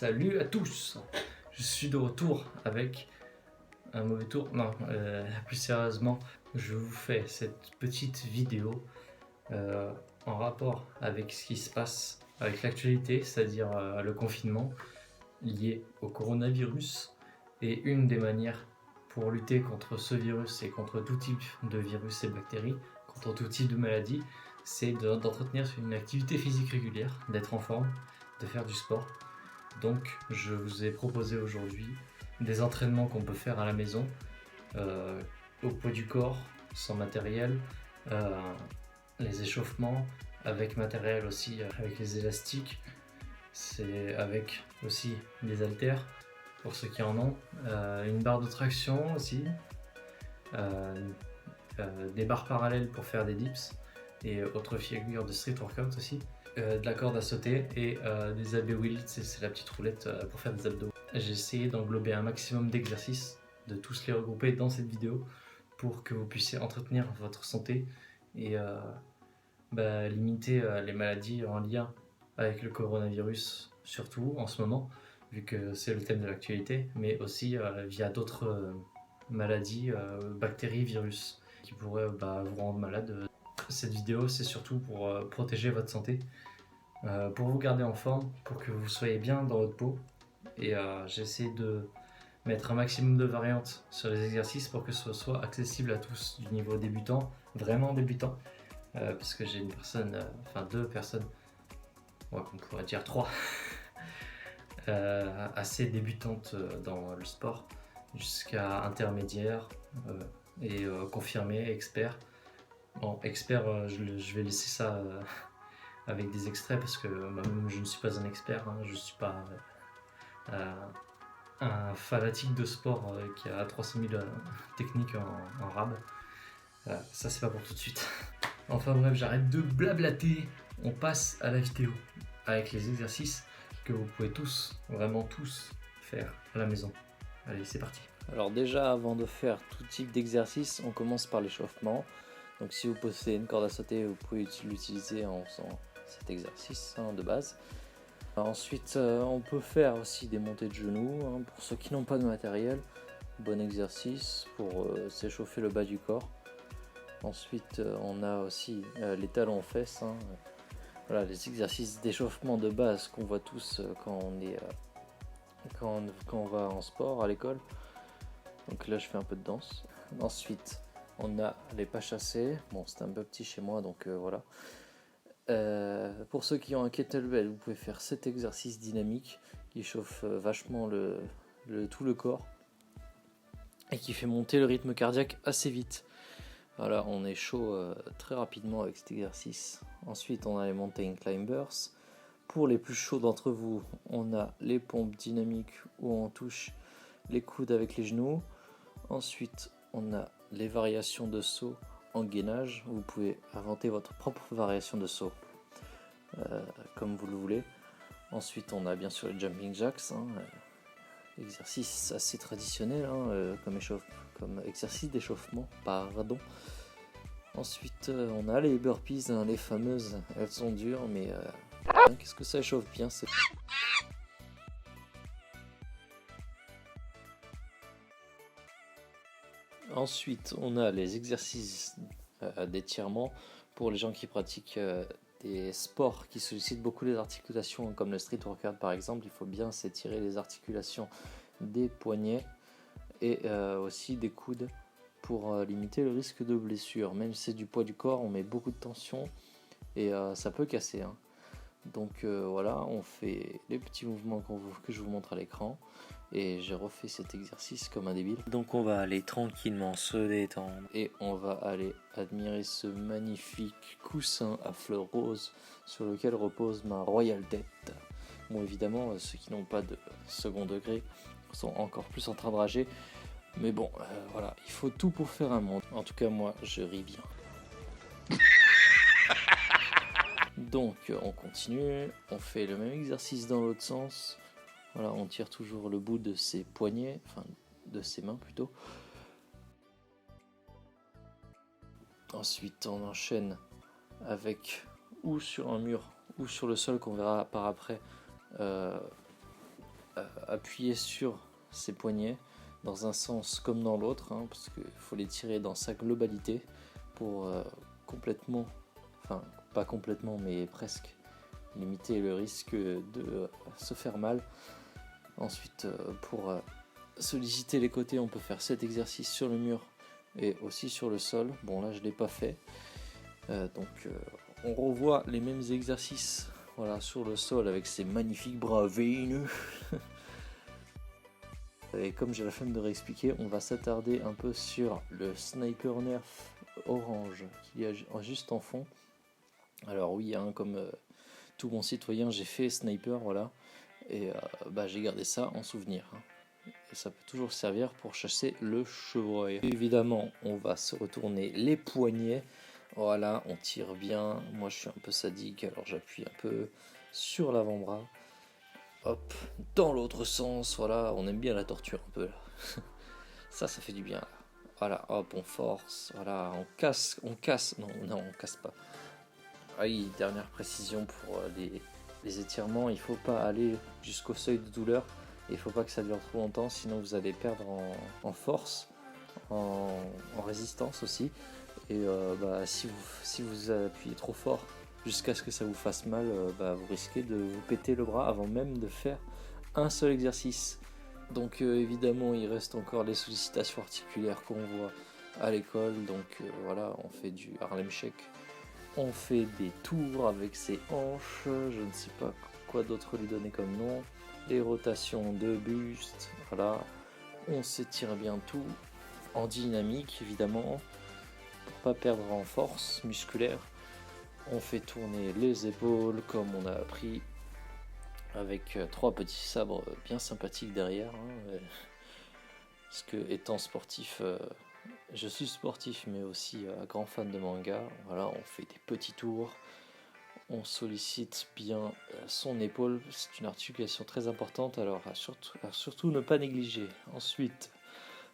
Salut à tous, je suis de retour avec un mauvais tour. Non, plus sérieusement, je vous fais cette petite vidéo en rapport avec ce qui se passe avec l'actualité, c'est-à-dire le confinement lié au coronavirus. Et une des manières pour lutter contre ce virus et contre tout type de virus et bactéries, contre tout type de maladies, c'est d'entretenir une activité physique régulière, d'être en forme, de faire du sport. Donc je vous ai proposé aujourd'hui des entraînements qu'on peut faire à la maison, au poids du corps, sans matériel, les échauffements avec matériel aussi, avec les élastiques, c'est avec aussi des haltères pour ceux qui en ont, une barre de traction aussi, des barres parallèles pour faire des dips et autres figures de street workout aussi. De la corde à sauter et des AB wheels, c'est la petite roulette pour faire des abdos. J'ai essayé d'englober un maximum d'exercices, de tous les regrouper dans cette vidéo pour que vous puissiez entretenir votre santé et limiter les maladies en lien avec le coronavirus, surtout en ce moment, vu que c'est le thème de l'actualité, mais aussi via d'autres maladies, bactéries, virus qui pourraient vous rendre malade. Cette vidéo, c'est surtout pour protéger votre santé, pour vous garder en forme, pour que vous soyez bien dans votre peau. Et j'essaie de mettre un maximum de variantes sur les exercices pour que ce soit accessible à tous, du niveau débutant, vraiment débutant, parce que j'ai une personne, deux personnes, on pourrait dire trois, assez débutantes dans le sport, jusqu'à intermédiaire et confirmé, expert. Bon, expert, je vais laisser ça avec des extraits parce que moi-même je ne suis pas un expert, hein, je ne suis pas un fanatique de sport qui a 300 000 techniques en rab. Ça c'est pas pour tout de suite. Enfin bref, j'arrête de blablater, on passe à la vidéo avec les exercices que vous pouvez tous, vraiment tous, faire à la maison. Allez, c'est parti. Alors déjà, avant de faire tout type d'exercice, on commence par l'échauffement. Donc si vous possédez une corde à sauter, vous pouvez l'utiliser en faisant cet exercice de base. Ensuite, on peut faire aussi des montées de genoux pour ceux qui n'ont pas de matériel. Bon exercice pour s'échauffer le bas du corps. Ensuite, on a aussi les talons aux fesses. Voilà, les exercices d'échauffement de base qu'on voit tous quand on va en sport à l'école. Donc là, je fais un peu de danse. Ensuite, on a les pas chassés. Bon, c'est un peu petit chez moi, donc voilà. Pour ceux qui ont un kettlebell, vous pouvez faire cet exercice dynamique qui chauffe vachement tout le corps et qui fait monter le rythme cardiaque assez vite. Voilà, on est chaud très rapidement avec cet exercice. Ensuite, on a les mountain climbers. Pour les plus chauds d'entre vous, on a les pompes dynamiques où on touche les coudes avec les genoux. Ensuite, on a les variations de saut en gainage. Vous pouvez inventer votre propre variation de saut comme vous le voulez. Ensuite, on a bien sûr les jumping jacks, exercice assez traditionnel comme exercice d'échauffement. Pardon. Ensuite, on a les burpees, les fameuses. Elles sont dures, mais qu'est-ce que ça échauffe bien. Ensuite, on a les exercices d'étirement pour les gens qui pratiquent des sports qui sollicitent beaucoup les articulations, comme le street workout par exemple. Il faut bien s'étirer les articulations des poignets et aussi des coudes pour limiter le risque de blessure. Même si c'est du poids du corps, on met beaucoup de tension et ça peut casser. Donc voilà, on fait les petits mouvements que je vous montre à l'écran. Et j'ai refait cet exercice comme un débile. Donc on va aller tranquillement se détendre et on va aller admirer ce magnifique coussin à fleurs roses sur lequel repose ma royale tête. Bon, évidemment, ceux qui n'ont pas de second degré sont encore plus en train de rager. Mais bon, voilà, il faut tout pour faire un monde. En tout cas, moi, je ris bien. Donc on continue, on fait le même exercice dans l'autre sens. Voilà, on tire toujours le bout de ses poignets, enfin de ses mains plutôt. Ensuite, on enchaîne avec ou sur un mur ou sur le sol qu'on verra par après appuyer sur ses poignets dans un sens comme dans l'autre, hein, parce qu'il faut les tirer dans sa globalité pour complètement, enfin pas complètement mais presque, limiter le risque de se faire mal. Ensuite, pour solliciter les côtés, on peut faire cet exercice sur le mur et aussi sur le sol. Bon là je ne l'ai pas fait, donc on revoit les mêmes exercices, voilà, sur le sol avec ces magnifiques bras veineux. Et comme j'ai la flemme de réexpliquer, on va s'attarder un peu sur le Sniper Nerf orange qu'il y a juste en fond. Alors oui, hein, comme tout bon citoyen, j'ai fait Sniper, voilà, et j'ai gardé ça en souvenir. Hein. Et ça peut toujours servir pour chasser le chevreuil. Évidemment, on va se retourner les poignets. Voilà, on tire bien. Moi, je suis un peu sadique, alors j'appuie un peu sur l'avant-bras. Hop, dans l'autre sens, voilà, on aime bien la torture un peu là. Ça fait du bien. Voilà, hop, on force, voilà, on casse, non, on casse pas. Ah oui, dernière précision pour les étirements, il faut pas aller jusqu'au seuil de douleur, il faut pas que ça dure trop longtemps, sinon vous allez perdre en force, en résistance aussi, et si vous appuyez trop fort, jusqu'à ce que ça vous fasse mal, vous risquez de vous péter le bras avant même de faire un seul exercice. Donc évidemment il reste encore les sollicitations articulaires qu'on voit à l'école, donc voilà, on fait du Harlem Shake, on fait des tours avec ses hanches, je ne sais pas quoi d'autre lui donner comme nom, les rotations de buste, voilà, on s'étire bien tout en dynamique évidemment, pour pas perdre en force musculaire. On fait tourner les épaules comme on a appris, avec 3 petits sabres bien sympathiques derrière. Hein, parce que étant sportif, je suis sportif mais aussi grand fan de manga. Voilà, on fait des petits tours, on sollicite bien son épaule, c'est une articulation très importante, alors surtout ne pas négliger. Ensuite,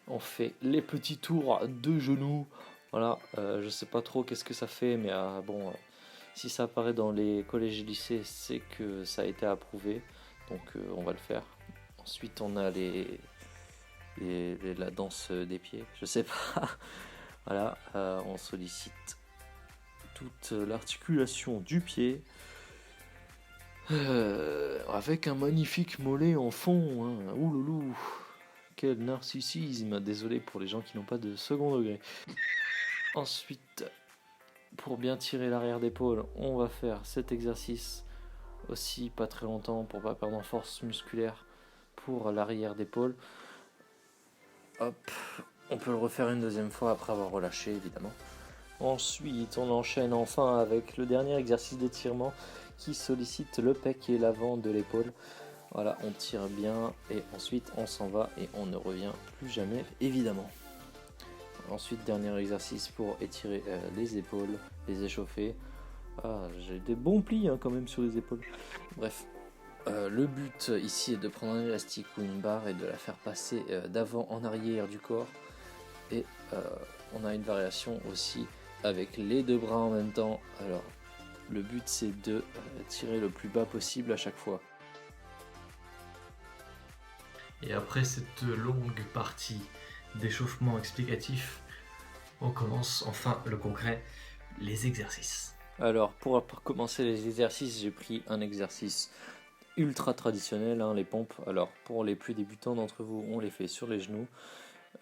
on fait les petits tours de genoux. Voilà, je sais pas trop qu'est-ce que ça fait, mais si ça apparaît dans les collèges et lycées, c'est que ça a été approuvé, donc on va le faire. Ensuite, on a la danse des pieds, je sais pas. Voilà, on sollicite toute l'articulation du pied, avec un magnifique mollet en fond. Hein. Ouloulou, quel narcissisme! Désolé pour les gens qui n'ont pas de second degré. Ensuite, pour bien tirer l'arrière d'épaule, on va faire cet exercice aussi pas très longtemps pour pas perdre en force musculaire pour l'arrière d'épaule. Hop, on peut le refaire une deuxième fois après avoir relâché évidemment. Ensuite, on enchaîne enfin avec le dernier exercice d'étirement qui sollicite le pec et l'avant de l'épaule. Voilà, on tire bien et ensuite on s'en va et on ne revient plus jamais évidemment. Ensuite, dernier exercice pour étirer les épaules, les échauffer. Ah, j'ai des bons plis quand même sur les épaules. Bref, le but ici est de prendre un élastique ou une barre et de la faire passer d'avant en arrière du corps. Et on a une variation aussi avec les 2 bras en même temps. Alors, le but c'est de tirer le plus bas possible à chaque fois. Et après cette longue partie d'échauffement explicatif, on commence enfin le concret, les exercices. Alors pour commencer les exercices, j'ai pris un exercice ultra traditionnel, les pompes. Alors pour les plus débutants d'entre vous, on les fait sur les genoux.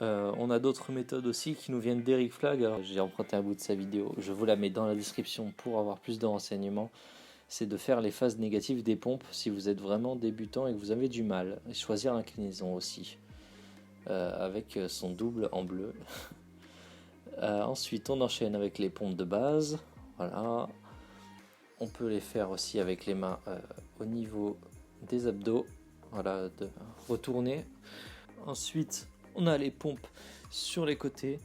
On a d'autres méthodes aussi qui nous viennent d'Eric Flag. Alors j'ai emprunté un bout de sa vidéo, je vous la mets dans la description pour avoir plus de renseignements. C'est de faire les phases négatives des pompes si vous êtes vraiment débutant et que vous avez du mal. Et choisir l'inclinaison aussi, avec son double en bleu. Ensuite, on enchaîne avec les pompes de base. Voilà. On peut les faire aussi avec les mains au niveau des abdos. Voilà, de retourner. Ensuite, on a les pompes sur les côtés.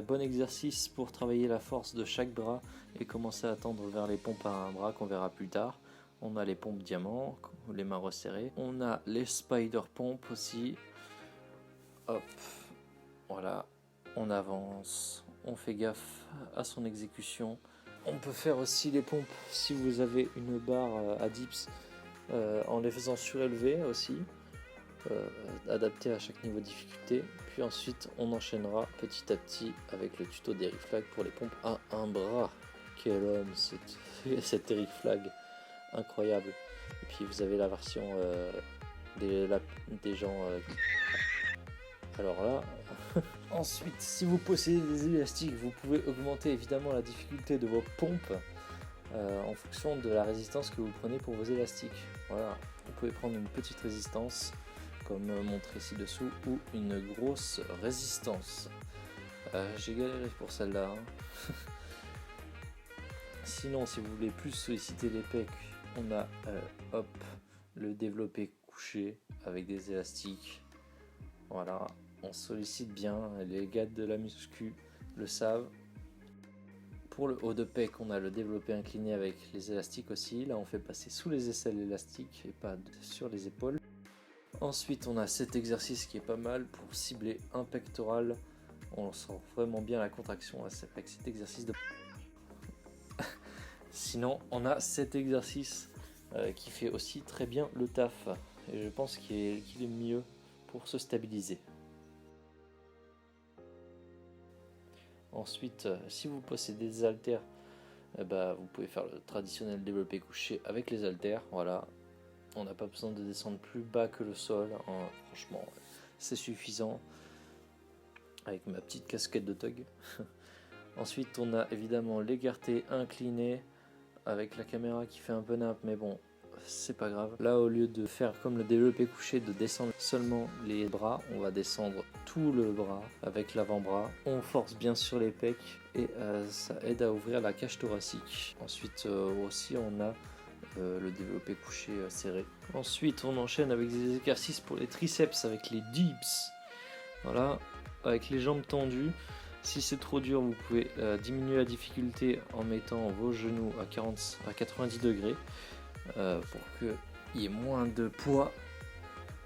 Bon exercice pour travailler la force de chaque bras et commencer à tendre vers les pompes à un bras qu'on verra plus tard. On a les pompes diamants, les mains resserrées. On a les spider pompes aussi. Hop, voilà. On avance, on fait gaffe à son exécution. On peut faire aussi les pompes si vous avez une barre à dips en les faisant surélever aussi, adapté à chaque niveau de difficulté. Puis ensuite on enchaînera petit à petit avec le tuto d'Eriflag pour les pompes à un bras. Quel homme cet Eriflag, incroyable. Et puis vous avez la version des gens alors là ensuite, si vous possédez des élastiques, vous pouvez augmenter évidemment la difficulté de vos pompes en fonction de la résistance que vous prenez pour vos élastiques. Voilà, vous pouvez prendre une petite résistance comme montré ci-dessous ou une grosse résistance. J'ai galéré pour celle-là. Hein. Sinon, si vous voulez plus solliciter les pecs, on a le développé couché avec des élastiques. Voilà, on sollicite bien, les gars de la muscu le savent. Pour le haut de pec, on a le développé incliné avec les élastiques aussi. Là, on fait passer sous les aisselles l'élastique et pas sur les épaules. Ensuite, on a cet exercice qui est pas mal pour cibler un pectoral. On sent vraiment bien la contraction avec cet exercice de... Sinon, on a cet exercice qui fait aussi très bien le taf. Et je pense qu'il est mieux pour se stabiliser. Ensuite, si vous possédez des haltères, vous pouvez faire le traditionnel développé couché avec les haltères. Voilà, on n'a pas besoin de descendre plus bas que le sol. Hein. Franchement, c'est suffisant. Avec ma petite casquette de thug. Ensuite, on a évidemment l'écarté incliné avec la caméra qui fait un peu nappe, mais bon, c'est pas grave. Là, au lieu de faire comme le développé couché, de descendre seulement les bras, on va descendre tout le bras avec l'avant-bras. On force bien sur les pecs et ça aide à ouvrir la cage thoracique. Ensuite aussi, on a le développé couché serré. Ensuite, on enchaîne avec des exercices pour les triceps avec les dips. Voilà, avec les jambes tendues. Si c'est trop dur, vous pouvez diminuer la difficulté en mettant vos genoux à 90 degrés pour qu'il y ait moins de poids.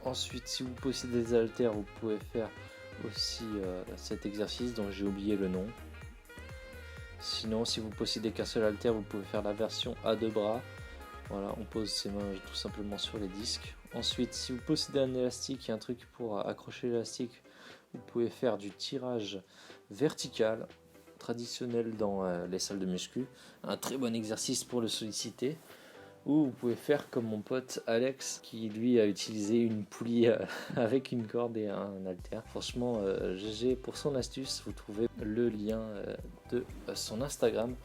Ensuite, si vous possédez des haltères, vous pouvez faire aussi cet exercice dont j'ai oublié le nom. Sinon, si vous possédez qu'un seul haltère, vous pouvez faire la version à deux bras. Voilà, on pose ses mains tout simplement sur les disques. Ensuite, si vous possédez un élastique et un truc pour accrocher l'élastique, vous pouvez faire du tirage vertical, traditionnel dans les salles de muscu. Un très bon exercice pour le solliciter. Ou vous pouvez faire comme mon pote Alex, qui lui a utilisé une poulie avec une corde et un haltère. Franchement, GG pour son astuce. Vous trouvez le lien de son Instagram.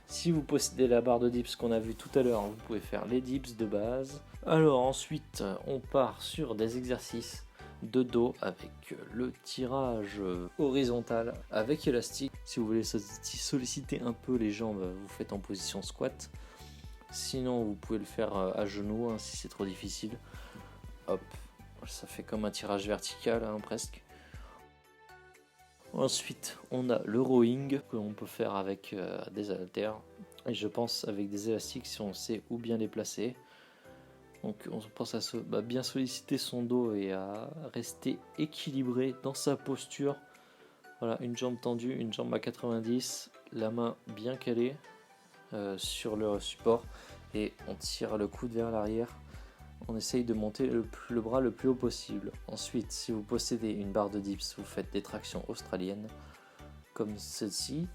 Si vous possédez la barre de dips qu'on a vu tout à l'heure, vous pouvez faire les dips de base. Alors ensuite, on part sur des exercices de dos avec le tirage horizontal avec élastique. Si vous voulez solliciter un peu les jambes, vous faites en position squat. Sinon, vous pouvez le faire à genoux hein, si c'est trop difficile. Hop, ça fait comme un tirage vertical hein, presque. Ensuite, on a le rowing que l'on peut faire avec des haltères et je pense avec des élastiques si on sait où bien les placer. Donc on pense à bien solliciter son dos et à rester équilibré dans sa posture. Voilà, une jambe tendue, une jambe à 90, la main bien calée sur le support et on tire le coude vers l'arrière. On essaye de monter le bras le plus haut possible. Ensuite, si vous possédez une barre de dips, vous faites des tractions australiennes comme celle-ci.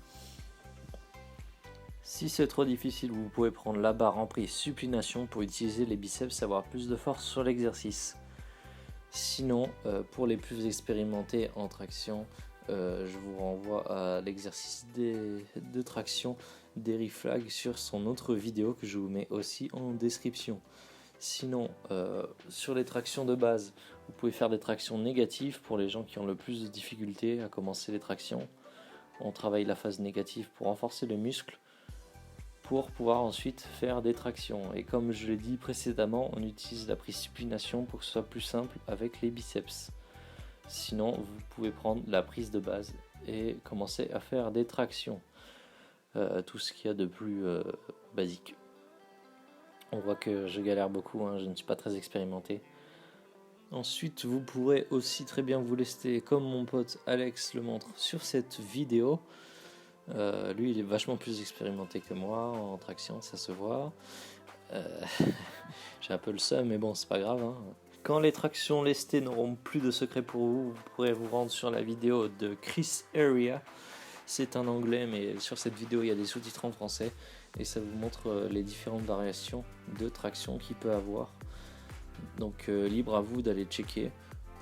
Si c'est trop difficile, vous pouvez prendre la barre en prise supination pour utiliser les biceps et avoir plus de force sur l'exercice. Sinon, pour les plus expérimentés en traction, je vous renvoie à l'exercice de traction d'Eriflag sur son autre vidéo que je vous mets aussi en description. Sinon, sur les tractions de base, vous pouvez faire des tractions négatives pour les gens qui ont le plus de difficultés à commencer les tractions. On travaille la phase négative pour renforcer le muscle, pour pouvoir ensuite faire des tractions. Et comme je l'ai dit précédemment, on utilise la prise supination pour que ce soit plus simple avec les biceps. Sinon, vous pouvez prendre la prise de base et commencer à faire des tractions. Tout ce qu'il y a de plus basique. On voit que je galère beaucoup, hein, je ne suis pas très expérimenté. Ensuite, vous pourrez aussi très bien vous lester, comme mon pote Alex le montre sur cette vidéo. Lui, il est vachement plus expérimenté que moi en traction, ça se voit. J'ai un peu le seum, mais bon, c'est pas grave, hein. Quand les tractions lestées n'auront plus de secret pour vous, vous pourrez vous rendre sur la vidéo de Chris Area. C'est un anglais, mais sur cette vidéo, il y a des sous-titres en français. Et ça vous montre les différentes variations de traction qu'il peut avoir. Donc libre à vous d'aller checker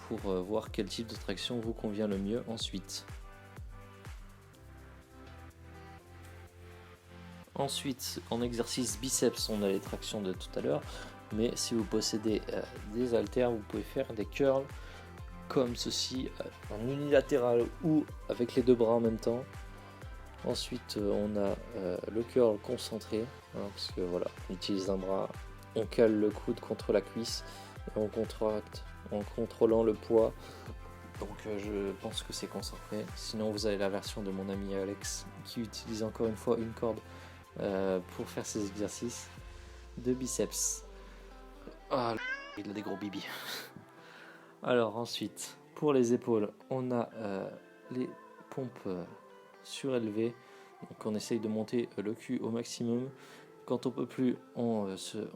pour voir quel type de traction vous convient le mieux ensuite. Ensuite, en exercice biceps, on a les tractions de tout à l'heure. Mais si vous possédez des haltères, vous pouvez faire des curls comme ceci, en unilatéral ou avec les deux bras en même temps. Ensuite, on a le curl concentré, hein, parce que voilà, on utilise un bras, on cale le coude contre la cuisse et on contracte en contrôlant le poids. Donc je pense que c'est concentré. Sinon, vous avez la version de mon ami Alex qui utilise encore une fois une corde pour faire ses exercices de biceps. Ah, il a des gros bibis. Alors ensuite, pour les épaules, on a les pompes surélevées. Donc on essaye de monter le cul au maximum. Quand on peut plus, on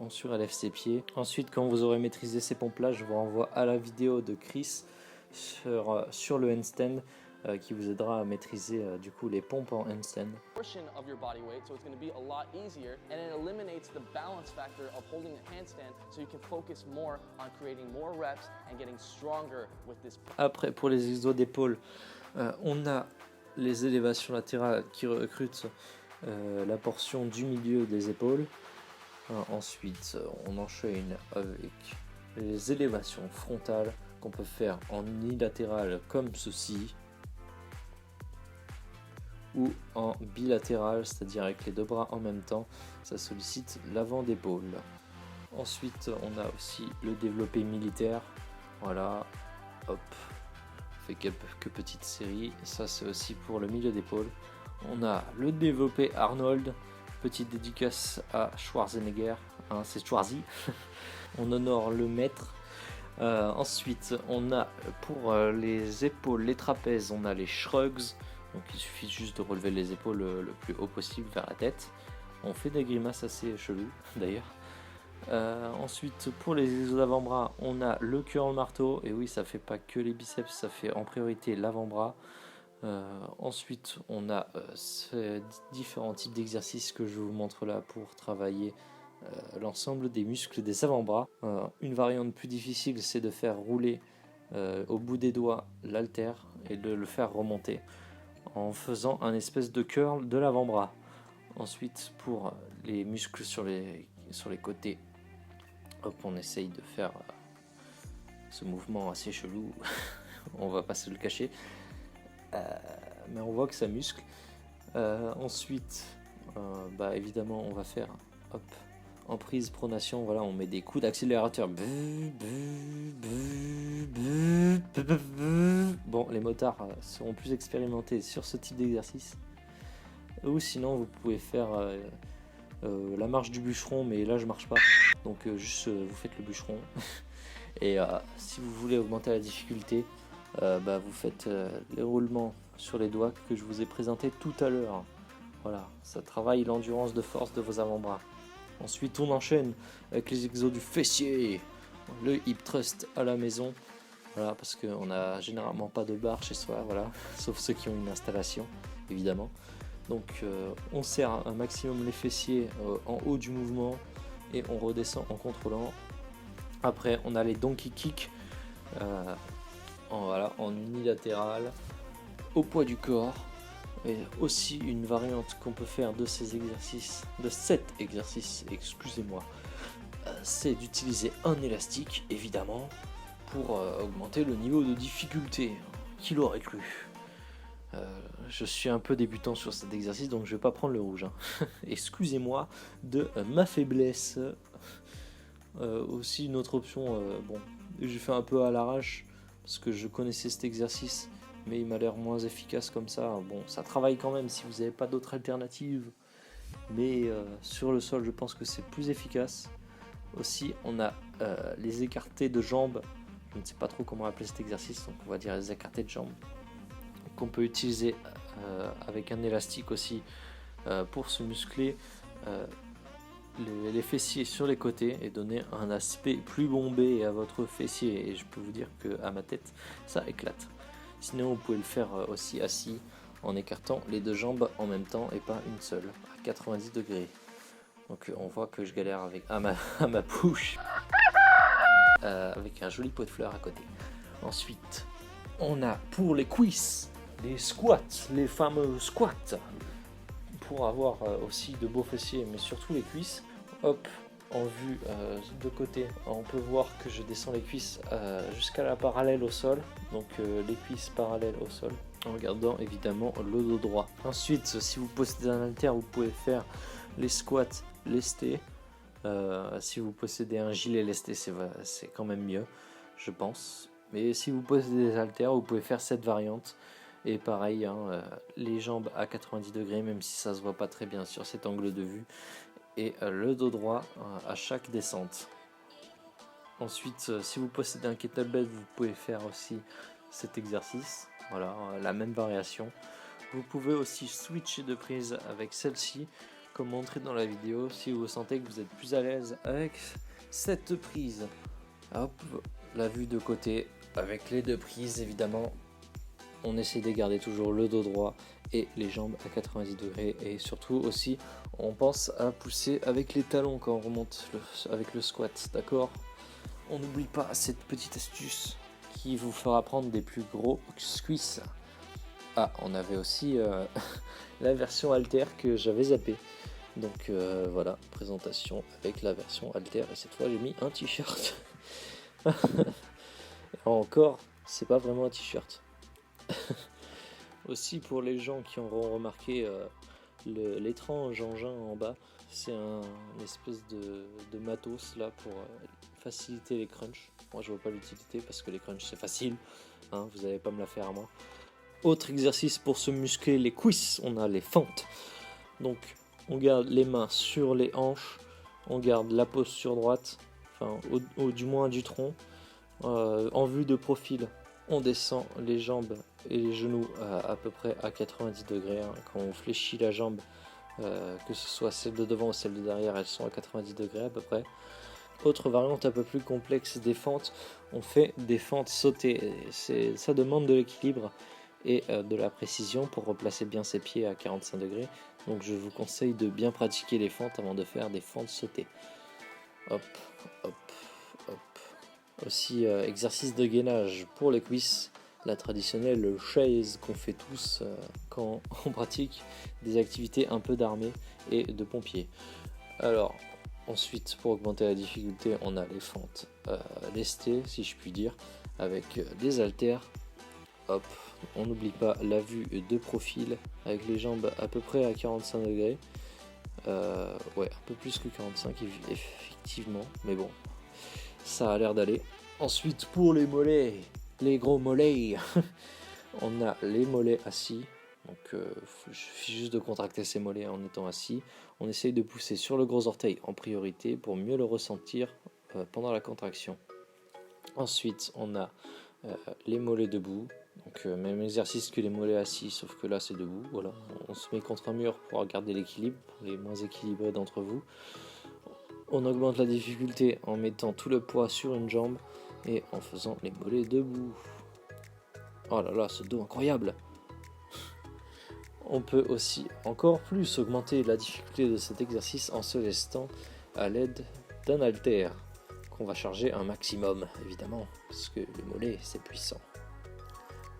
surélève ses pieds. Ensuite, quand vous aurez maîtrisé ces pompes-là, je vous renvoie à la vidéo de Chris sur le handstand qui vous aidera à maîtriser du coup les pompes en handstand. Portion of your body weight, so it's going to be a lot easier, and it eliminates the balance factor of holding a handstand, so you can focus more on creating more reps and getting stronger with this. Après, pour les exos d'épaule, on a les élévations latérales qui recrutent la portion du milieu des épaules. Ensuite, on enchaîne avec les élévations frontales qu'on peut faire en unilatéral comme ceci, ou en bilatéral, c'est-à-dire avec les deux bras en même temps. Ça sollicite l'avant d'épaule. Ensuite, on a aussi le développé militaire. Voilà, hop, on fait quelques petites séries. Ça, c'est aussi pour le milieu d'épaule. On a le développé Arnold. Petite dédicace à Schwarzenegger, hein, c'est Schwarzy. On honore le maître. Ensuite, on a pour les épaules, les trapèzes, on a les shrugs. Donc il suffit juste de relever les épaules le plus haut possible vers la tête. On fait des grimaces assez cheloues d'ailleurs. Ensuite, pour les exos d'avant-bras, on a le curl marteau. Et oui, ça fait pas que les biceps, ça fait en priorité l'avant-bras. Ensuite, on a ces différents types d'exercices que je vous montre là pour travailler l'ensemble des muscles des avant-bras. Une variante plus difficile, c'est de faire rouler au bout des doigts l'haltère et de le faire remonter en faisant un espèce de curl de l'avant-bras. Ensuite, pour les muscles sur les côtés, hop, on essaye de faire ce mouvement assez chelou. On va pas se le cacher. Mais on voit que ça muscle. Ensuite, évidemment, on va faire hop, en prise pronation. Voilà, on met des coups d'accélérateur. Bon, les motards seront plus expérimentés sur ce type d'exercice. Ou sinon, vous pouvez faire la marche du bûcheron, mais là, je marche pas. Donc, juste vous faites le bûcheron. Et si vous voulez augmenter la difficulté, vous faites les roulements sur les doigts que je vous ai présenté tout à l'heure. Voilà, ça travaille l'endurance de force de vos avant-bras. Ensuite, on enchaîne avec les exos du fessier, le hip thrust à la maison. Voilà, parce qu'on n'a généralement pas de barre chez soi, voilà, sauf ceux qui ont une installation, évidemment. Donc, on serre un maximum les fessiers en haut du mouvement et on redescend en contrôlant. Après, on a les donkey kicks. En unilatéral, au poids du corps. Et aussi une variante qu'on peut faire de cet exercice, excusez-moi, c'est d'utiliser un élastique, évidemment, pour augmenter le niveau de difficulté. Qui l'aurait cru? Je suis un peu débutant sur cet exercice, donc je vais pas prendre le rouge, hein. Excusez-moi de ma faiblesse. Aussi une autre option, j'ai fait un peu à l'arrache, parce que je connaissais cet exercice, mais il m'a l'air moins efficace comme ça. Bon, ça travaille quand même si vous n'avez pas d'autre alternative, mais sur le sol, je pense que c'est plus efficace. Aussi, on a les écartés de jambes. Je ne sais pas trop comment appeler cet exercice, donc on va dire les écartés de jambes, qu'on peut utiliser avec un élastique aussi pour se muscler les fessiers sur les côtés et donner un aspect plus bombé à votre fessier. Et je peux vous dire qu'à ma tête, ça éclate. Sinon, vous pouvez le faire aussi assis en écartant les deux jambes en même temps et pas une seule, à 90 degrés. Donc on voit que je galère à ma bouche, avec un joli pot de fleurs à côté. Ensuite, on a pour les cuisses, les squats, les fameux squats. Pour avoir aussi de beaux fessiers, mais surtout les cuisses. Hop, en vue de côté, on peut voir que je descends les cuisses jusqu'à la parallèle au sol. Donc les cuisses parallèles au sol, en gardant évidemment le dos droit. Ensuite, si vous possédez un haltère, vous pouvez faire les squats lestés. Si vous possédez un gilet lesté, c'est quand même mieux, je pense. Mais si vous possédez des haltères, vous pouvez faire cette variante. Et pareil, les jambes à 90 degrés, même si ça se voit pas très bien sur cet angle de vue. Et le dos droit à chaque descente. Ensuite, si vous possédez un kettlebell, vous pouvez faire aussi cet exercice. Voilà, la même variation. Vous pouvez aussi switcher de prise avec celle-ci, comme montré dans la vidéo, si vous sentez que vous êtes plus à l'aise avec cette prise. Hop, la vue de côté, avec les deux prises évidemment. On essaie de garder toujours le dos droit et les jambes à 90 degrés. Et surtout aussi, on pense à pousser avec les talons quand on remonte avec le squat, d'accord? On n'oublie pas cette petite astuce qui vous fera prendre des plus gros cuisses. Ah, on avait aussi la version haltère que j'avais zappé. Donc voilà, présentation avec la version haltère. Et cette fois, j'ai mis un t-shirt. Encore, c'est pas vraiment un t-shirt. Aussi pour les gens qui auront remarqué l'étrange engin en bas, c'est une espèce de matos là pour faciliter les crunchs. Moi je vois pas l'utilité parce que les crunchs c'est facile, hein, vous n'allez pas me la faire à moi. Autre exercice pour se muscler les cuisses, on a les fentes. Donc on garde les mains sur les hanches, on garde la posture droite, enfin du moins du tronc, en vue de profil. On descend les jambes et les genoux à peu près à 90 degrés. Hein. Quand on fléchit la jambe, que ce soit celle de devant ou celle de derrière, elles sont à 90 degrés à peu près. Autre variante un peu plus complexe des fentes, on fait des fentes sautées. Ça demande de l'équilibre et de la précision pour replacer bien ses pieds à 45 degrés. Donc je vous conseille de bien pratiquer les fentes avant de faire des fentes sautées. Hop, hop, hop. Aussi exercice de gainage pour les cuisses, la traditionnelle chaise qu'on fait tous quand on pratique des activités un peu d'armée et de pompiers. Alors ensuite, pour augmenter la difficulté, on a les fentes lestées, si je puis dire, avec des haltères. Hop, on n'oublie pas la vue de profil avec les jambes à peu près à 45 degrés. Ouais, un peu plus que 45 effectivement, mais bon, ça a l'air d'aller. Ensuite, pour les mollets, les gros mollets, on a les mollets assis. Donc, il suffit juste de contracter ses mollets en étant assis. On essaye de pousser sur le gros orteil en priorité pour mieux le ressentir pendant la contraction. Ensuite, on a les mollets debout. Donc, même exercice que les mollets assis, sauf que là, c'est debout. Voilà, on se met contre un mur pour garder l'équilibre, pour les moins équilibrés d'entre vous. On augmente la difficulté en mettant tout le poids sur une jambe et en faisant les mollets debout. Oh là là, ce dos incroyable! On peut aussi encore plus augmenter la difficulté de cet exercice en se lestant à l'aide d'un haltère qu'on va charger un maximum, évidemment, parce que les mollets, c'est puissant.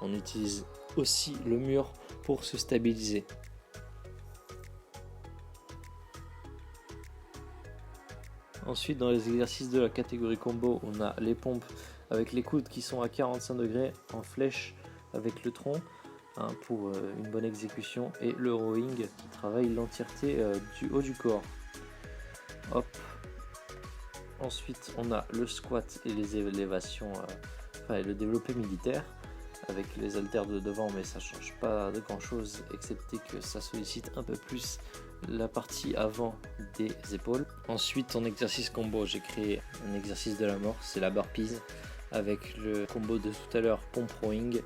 On utilise aussi le mur pour se stabiliser. Ensuite, dans les exercices de la catégorie combo, on a les pompes avec les coudes qui sont à 45 degrés en flèche avec le tronc pour une bonne exécution, et le rowing qui travaille l'entièreté du haut du corps. Hop. Ensuite, on a le squat et les élévations, le développé militaire avec les haltères de devant, mais ça change pas de grand chose excepté que ça sollicite un peu plus la partie avant des épaules. Ensuite, en exercice combo, j'ai créé un exercice de la mort, c'est la burpees avec le combo de tout à l'heure pompe rowing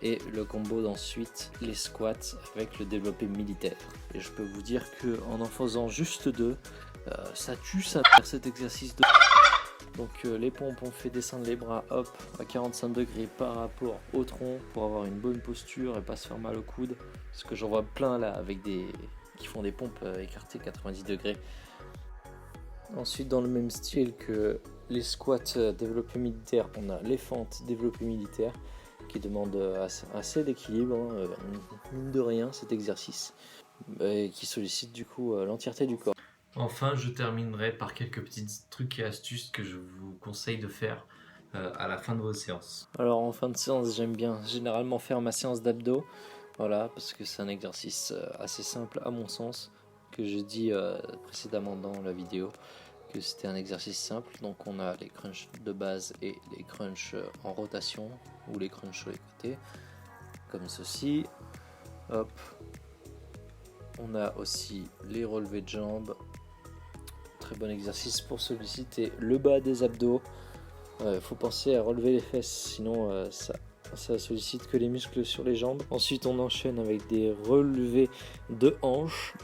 et le combo d'ensuite les squats avec le développé militaire. Et je peux vous dire que en faisant juste deux, Ça tue ça faire cet exercice de... Donc les pompes, on fait descendre les bras hop à 45 degrés par rapport au tronc pour avoir une bonne posture et pas se faire mal au coude. Parce que j'en vois plein là avec qui font des pompes écartées 90 degrés. Ensuite, dans le même style que les squats développés militaires, on a les fentes développées militaires qui demandent assez d'équilibre, hein, mine de rien cet exercice, et qui sollicite du coup l'entièreté du corps. Enfin, je terminerai par quelques petits trucs et astuces que je vous conseille de faire à la fin de vos séances. Alors en fin de séance, j'aime bien généralement faire ma séance d'abdos, voilà, parce que c'est un exercice assez simple à mon sens, que j'ai dit précédemment dans la vidéo, que c'était un exercice simple. Donc on a les crunchs de base et les crunchs en rotation, ou les crunchs sur les côtés, comme ceci. Hop. On a aussi les relevés de jambes. Très bon exercice pour solliciter le bas des abdos. Faut penser à relever les fesses, sinon ça sollicite que les muscles sur les jambes. Ensuite on enchaîne avec des relevés de hanches.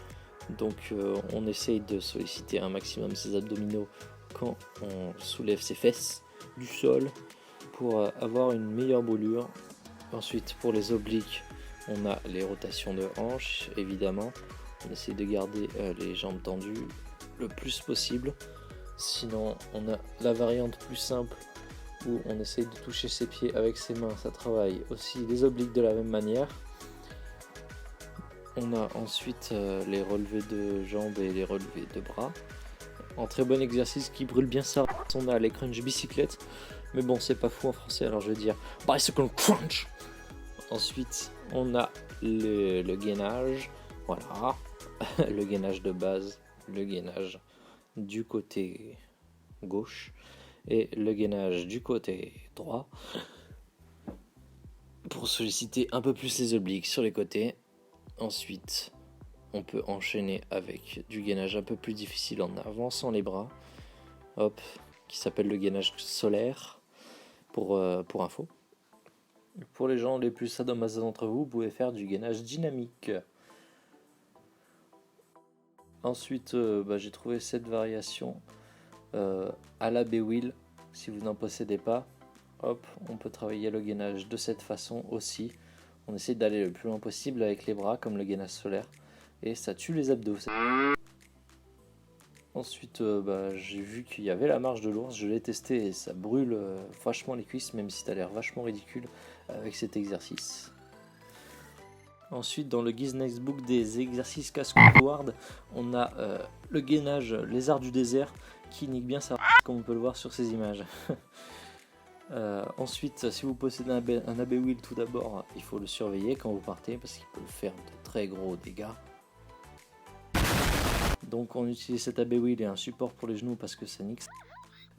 Donc on essaye de solliciter un maximum ses abdominaux quand on soulève ses fesses du sol pour avoir une meilleure brûlure. Ensuite pour les obliques, on a les rotations de hanches évidemment. On essaie de garder les jambes tendues le plus possible. Sinon on a la variante plus simple où on essaye de toucher ses pieds avec ses mains. Ça travaille aussi les obliques de la même manière. On a ensuite les relevés de jambes et les relevés de bras. En très bon exercice qui brûle bien sa race, on a les crunch bicyclettes. Mais bon, c'est pas fou en français, alors je vais dire bicycle crunch. Ensuite, on a le gainage. Voilà, le gainage de base, le gainage du côté gauche et le gainage du côté droit pour solliciter un peu plus les obliques sur les côtés. Ensuite, on peut enchaîner avec du gainage un peu plus difficile en avançant les bras, hop, qui s'appelle le gainage solaire pour info. Pour les gens les plus sadomaso d'entre vous, vous pouvez faire du gainage dynamique. Ensuite, j'ai trouvé cette variation à la B-Wheel. Si vous n'en possédez pas, hop, on peut travailler le gainage de cette façon aussi. On essaie d'aller le plus loin possible avec les bras, comme le gainage solaire, et ça tue les abdos. Ensuite, j'ai vu qu'il y avait la marche de l'ours, je l'ai testé et ça brûle vachement les cuisses, même si ça a l'air vachement ridicule avec cet exercice. Ensuite, dans le Guinness Book des exercices casse-cou, on a le gainage lézard du désert qui nique bien sa comme on peut le voir sur ces images. Ensuite, si vous possédez un AB Wheel, tout d'abord, il faut le surveiller quand vous partez parce qu'il peut faire de très gros dégâts. Donc on utilise cet AB Wheel et un support pour les genoux parce que ça nique.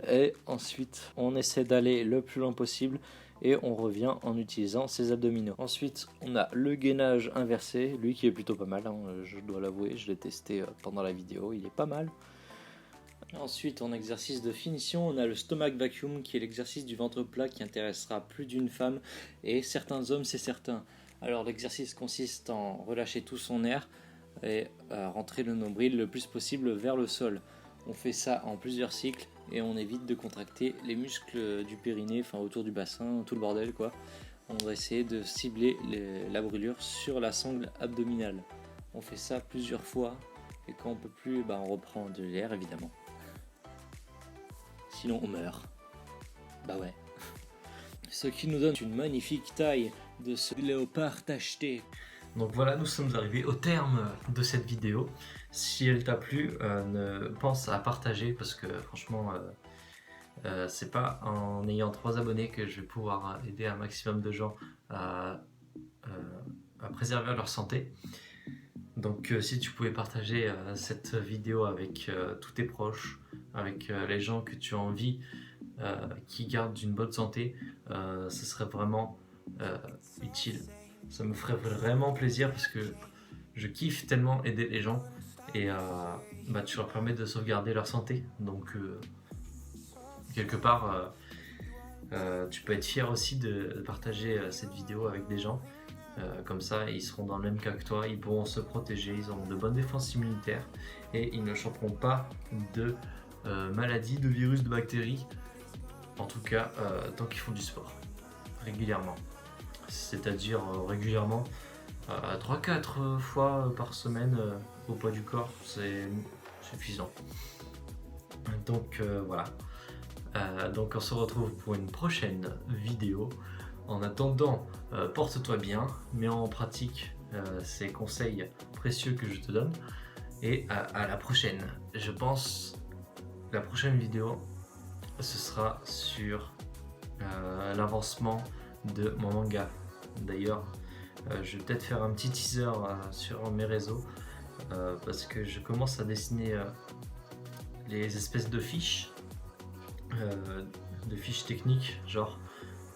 Et ensuite, on essaie d'aller le plus loin possible et on revient en utilisant ses abdominaux. Ensuite, on a le gainage inversé, lui qui est plutôt pas mal, hein, je dois l'avouer, je l'ai testé pendant la vidéo, il est pas mal. Ensuite, en exercice de finition, on a le stomach vacuum qui est l'exercice du ventre plat qui intéressera plus d'une femme et certains hommes, c'est certain. Alors l'exercice consiste en relâcher tout son air et à rentrer le nombril le plus possible vers le sol. On fait ça en plusieurs cycles et on évite de contracter les muscles du périnée, enfin autour du bassin, tout le bordel quoi. On va essayer de cibler la brûlure sur la sangle abdominale. On fait ça plusieurs fois et quand on peut plus, on reprend de l'air évidemment. Sinon on meurt. Bah ouais. Ce qui nous donne une magnifique taille de ce léopard tacheté. Donc voilà, nous sommes arrivés au terme de cette vidéo. Si elle t'a plu, pense à partager parce que franchement, c'est pas en ayant 3 abonnés que je vais pouvoir aider un maximum de gens à préserver leur santé. Donc si tu pouvais partager cette vidéo avec tous tes proches, avec les gens que tu as envie qui gardent une bonne santé, ce serait vraiment utile. Ça me ferait vraiment plaisir parce que je kiffe tellement aider les gens et tu leur permets de sauvegarder leur santé. Donc quelque part tu peux être fier aussi de partager cette vidéo avec des gens Comme ça, ils seront dans le même cas que toi, ils pourront se protéger, ils auront de bonnes défenses immunitaires et ils ne choperont pas de maladies, de virus, de bactéries, en tout cas tant qu'ils font du sport régulièrement. C'est-à-dire régulièrement 3-4 fois par semaine au poids du corps, c'est suffisant. Donc voilà. Donc on se retrouve pour une prochaine vidéo. En attendant, porte-toi bien, mets en pratique ces conseils précieux que je te donne. Et à la prochaine. Je pense la prochaine vidéo, ce sera sur l'avancement de mon manga. D'ailleurs, je vais peut-être faire un petit teaser sur mes réseaux parce que je commence à dessiner les espèces de fiches techniques, genre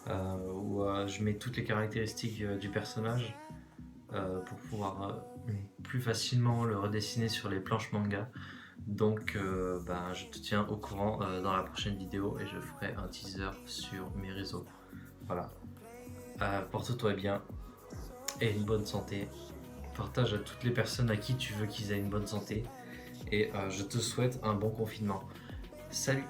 où je mets toutes les caractéristiques du personnage pour pouvoir plus facilement le redessiner sur les planches manga. Donc je te tiens au courant dans la prochaine vidéo et je ferai un teaser sur mes réseaux. Voilà. Porte-toi bien et une bonne santé. Partage à toutes les personnes à qui tu veux qu'ils aient une bonne santé. Et je te souhaite un bon confinement. Salut!